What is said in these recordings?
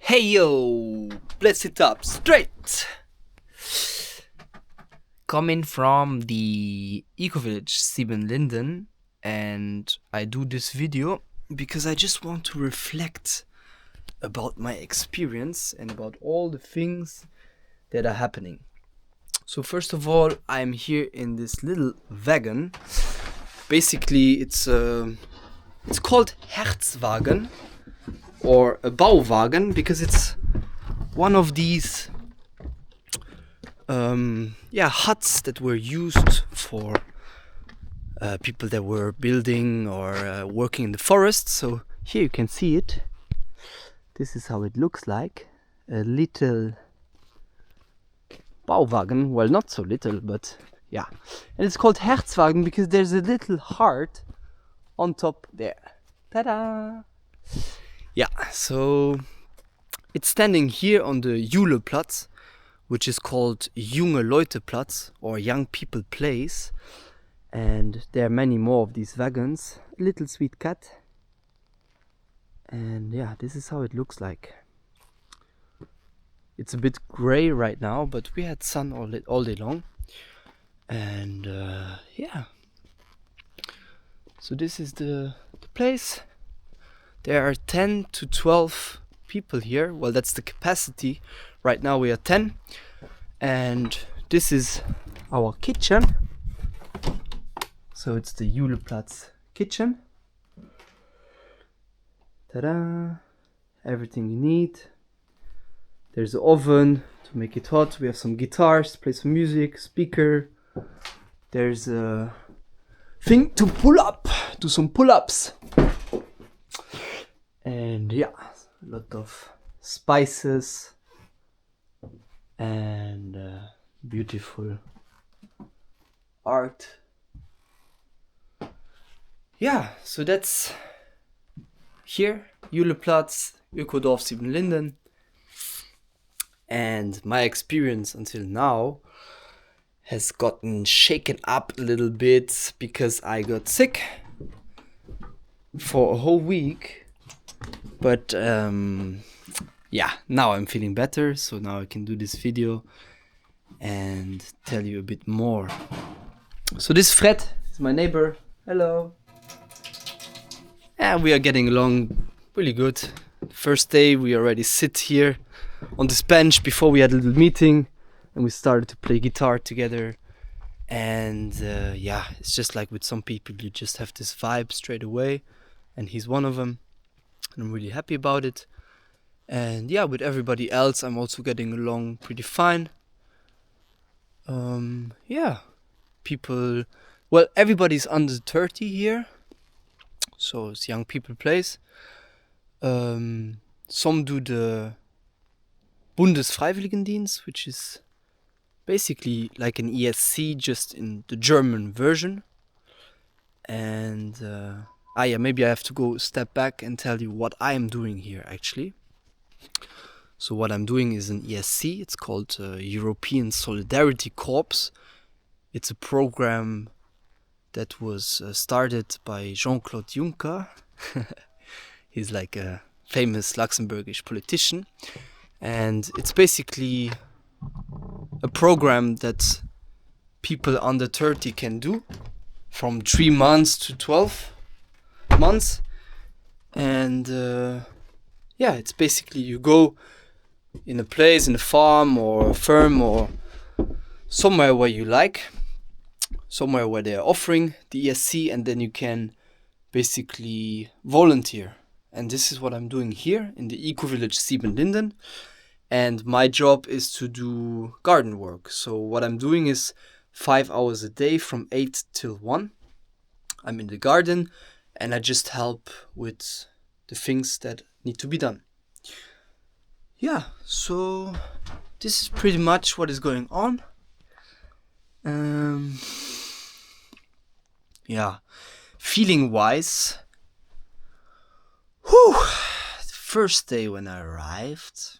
Hey yo, let's sit up straight. Coming from the Ecovillage Sieben Linden, and I do this video because I just want to reflect about my experience and about all the things that are happening. So first of all, I'm here in this little wagon. Basically, it's called Herzwagen or a Bauwagen because it's one of these huts that were used for people that were building or working in the forest. So here you can see it. This is how it looks like. A little Bauwagen. Well, not so little, but yeah. And it's called Herzwagen because there's a little heart on top there. Ta-da! Yeah, so it's standing here on the Juleplatz, which is called Junge Leuteplatz or Young People Place. And there are many more of these wagons. A little sweet cat. And yeah, this is how it looks like. It's a bit gray right now, but we had sun all day long. And yeah. So this is the place. There are 10 to 12 people here. Well, that's the capacity. Right now we are 10. And this is our kitchen. So it's the Juleplatz kitchen. Ta-da! Everything you need. There's an oven to make it hot. We have some guitars, play some music, speaker. There's a thing to pull up, do some pull-ups. And yeah, a lot of spices and beautiful art. Yeah, so that's here, Juleplatz, Ökodorf Sieben Linden. And my experience until now has gotten shaken up a little bit because I got sick for a whole week. But yeah, now I'm feeling better, so now I can do this video and tell you a bit more. So this Fred is my neighbor. Hello. And we are getting along really good. First day we already sit here on this bench before we had a little meeting and we started to play guitar together. And yeah, it's just like with some people, you just have this vibe straight away, and he's one of them. And I'm really happy about it. And yeah, with everybody else, I'm also getting along pretty fine. Yeah, people, well, everybody's under 30 here. So it's young people place. Some do the Bundesfreiwilligendienst, which is basically like an ESC, just in the German version. And yeah, maybe I have to go a step back and tell you what I am doing here actually. So what I'm doing is an ESC. It's called European Solidarity Corps. It's a program that was started by Jean-Claude Juncker. He's like a famous Luxembourgish politician. And it's basically a program that people under 30 can do from 3 months to 12 months. And yeah, it's basically you go in a place, in a farm or a firm or somewhere where you like, somewhere where they're offering the ESC, and then you can basically volunteer. And this is what I'm doing here in the Ecovillage Sieben Linden. And my job is to do garden work. So what I'm doing is 5 hours a day from 8 till 1. I'm in the garden and I just help with the things that need to be done. Yeah, so this is pretty much what is going on. Yeah, feeling wise. The first day when I arrived,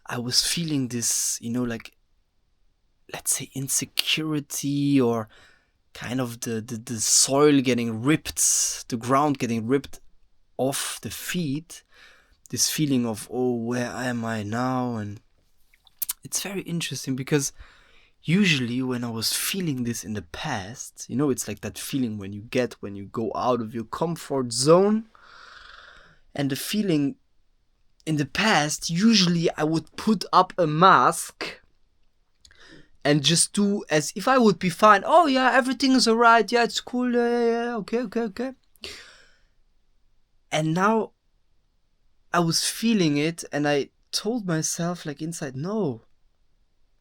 I was feeling this, like, let's say insecurity or kind of the soil getting ripped, the ground getting ripped off the feet, this feeling of, oh, where am I now? And it's very interesting because usually when I was feeling this in the past, it's like that feeling when you go out of your comfort zone. And the feeling in the past, usually I would put up a mask and just do as if I would be fine. Oh yeah, everything is alright. Yeah, it's cool. Yeah. Okay. And now I was feeling it and I told myself like inside, no,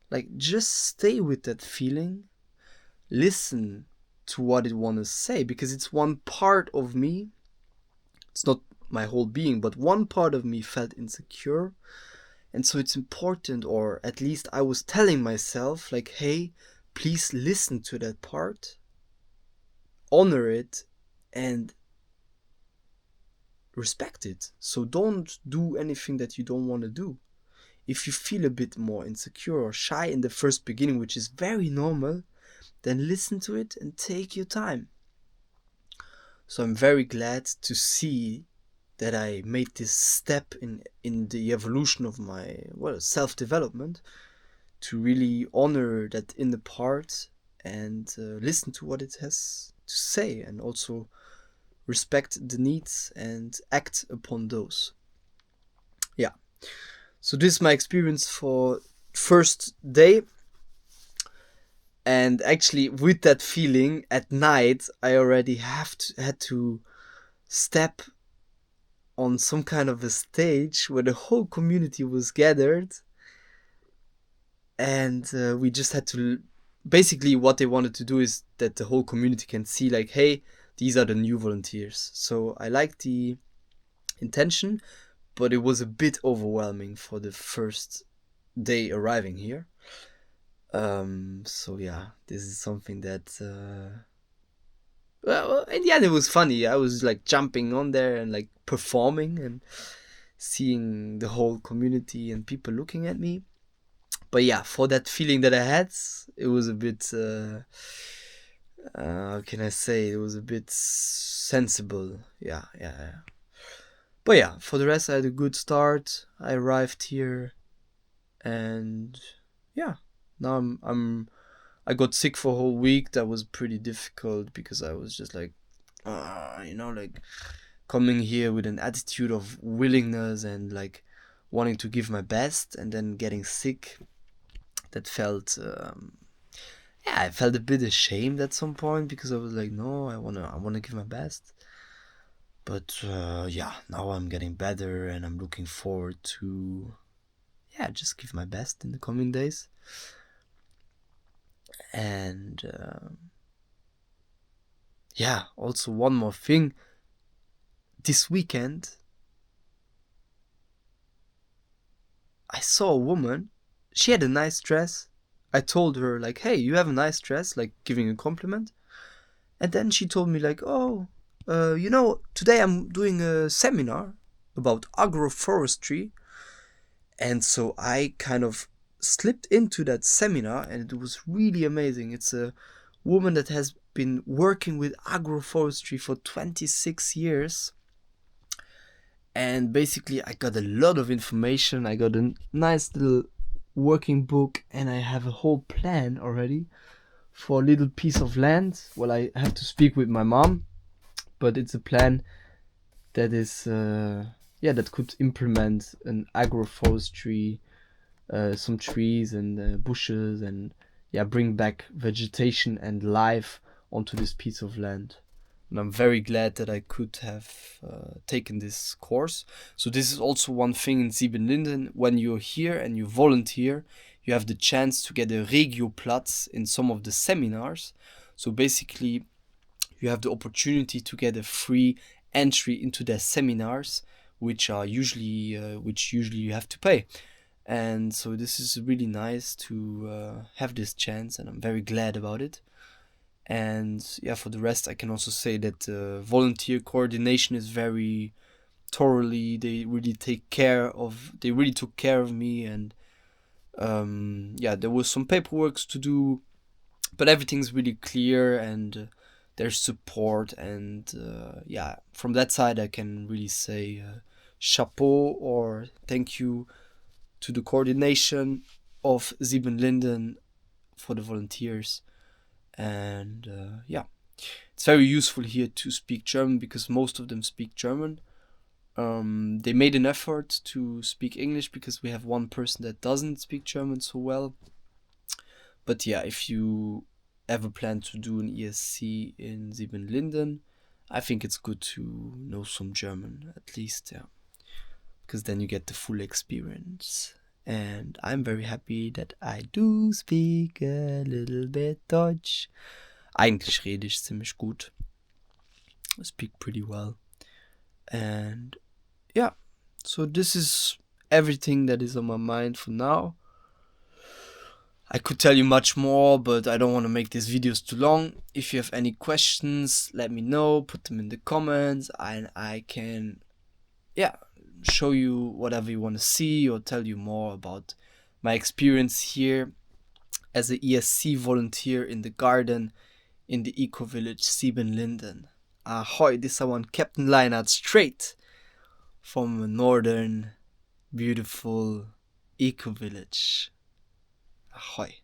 like just stay with that feeling. Listen to what it want to say, because it's one part of me. It's not my whole being, but one part of me felt insecure. And so it's important, or at least I was telling myself like, hey, please listen to that part, honor it, and respect it. So don't do anything that you don't want to do. If you feel a bit more insecure or shy in the first beginning, which is very normal, then listen to it and take your time. So I'm very glad to see that I made this step in the evolution of my self-development, to really honor that inner part and listen to what it has to say, and also respect the needs and act upon those. Yeah. So this is my experience for first day. And actually, with that feeling at night, I already had to step on some kind of a stage where the whole community was gathered, and we just had to, basically what they wanted to do is that the whole community can see like, hey, these are the new volunteers. So I liked the intention, but it was a bit overwhelming for the first day arriving here. So yeah, this is something that well, in the end it was funny. I was like jumping on there and like performing and seeing the whole community and people looking at me. But yeah, for that feeling that I had, it was a bit how can I say, it was a bit sensible. Yeah. But yeah, for the rest I had a good start. I arrived here, and yeah, now I got sick for a whole week. That was pretty difficult because I was just like, like coming here with an attitude of willingness and like wanting to give my best, and then getting sick. That felt, I felt a bit ashamed at some point, because I was like, no, I wanna give my best. But yeah, now I'm getting better, and I'm looking forward to, just give my best in the coming days. And also one more thing. This weekend, I saw a woman. She had a nice dress. I told her like, hey, you have a nice dress, like giving a compliment. And then she told me like, oh, today I'm doing a seminar about agroforestry. And so I kind of slipped into that seminar, and it was really amazing. It's a woman that has been working with agroforestry for 26 years. And basically I got a lot of information. I got a nice little working book, and I have a whole plan already for a little piece of land. Well, I have to speak with my mom, but it's a plan that is that could implement an agroforestry, some trees and bushes, and bring back vegetation and life onto this piece of land. And I'm very glad that I could have taken this course. So this is also one thing in Sieben Linden. When you're here and you volunteer, you have the chance to get a Regioplatz in some of the seminars. So basically, you have the opportunity to get a free entry into their seminars, which usually you have to pay. And so this is really nice to have this chance, and I'm very glad about it. And for the rest, I can also say that volunteer coordination is very thoroughly. They really took care of me, and there was some paperwork to do, but everything's really clear, and their support, and from that side I can really say chapeau or thank you to the coordination of Sieben Linden for the volunteers. And it's very useful here to speak German because most of them speak German. They made an effort to speak English because we have one person that doesn't speak German so well. But yeah, if you ever plan to do an ESC in Sieben Linden, I think it's good to know some German at least, yeah, because then you get the full experience. And I'm very happy that I do speak a little bit Deutsch. Eigentlich rede ich ziemlich gut. I speak pretty well. And yeah, so this is everything that is on my mind for now. I could tell you much more, but I don't want to make these videos too long. If you have any questions, let me know, put them in the comments, and I can show you whatever you want to see or tell you more about my experience here as an ESC volunteer in the garden in the Ecovillage Sieben Linden. Ahoy, this one Captain Leinart straight from a northern beautiful Ecovillage. Ahoy.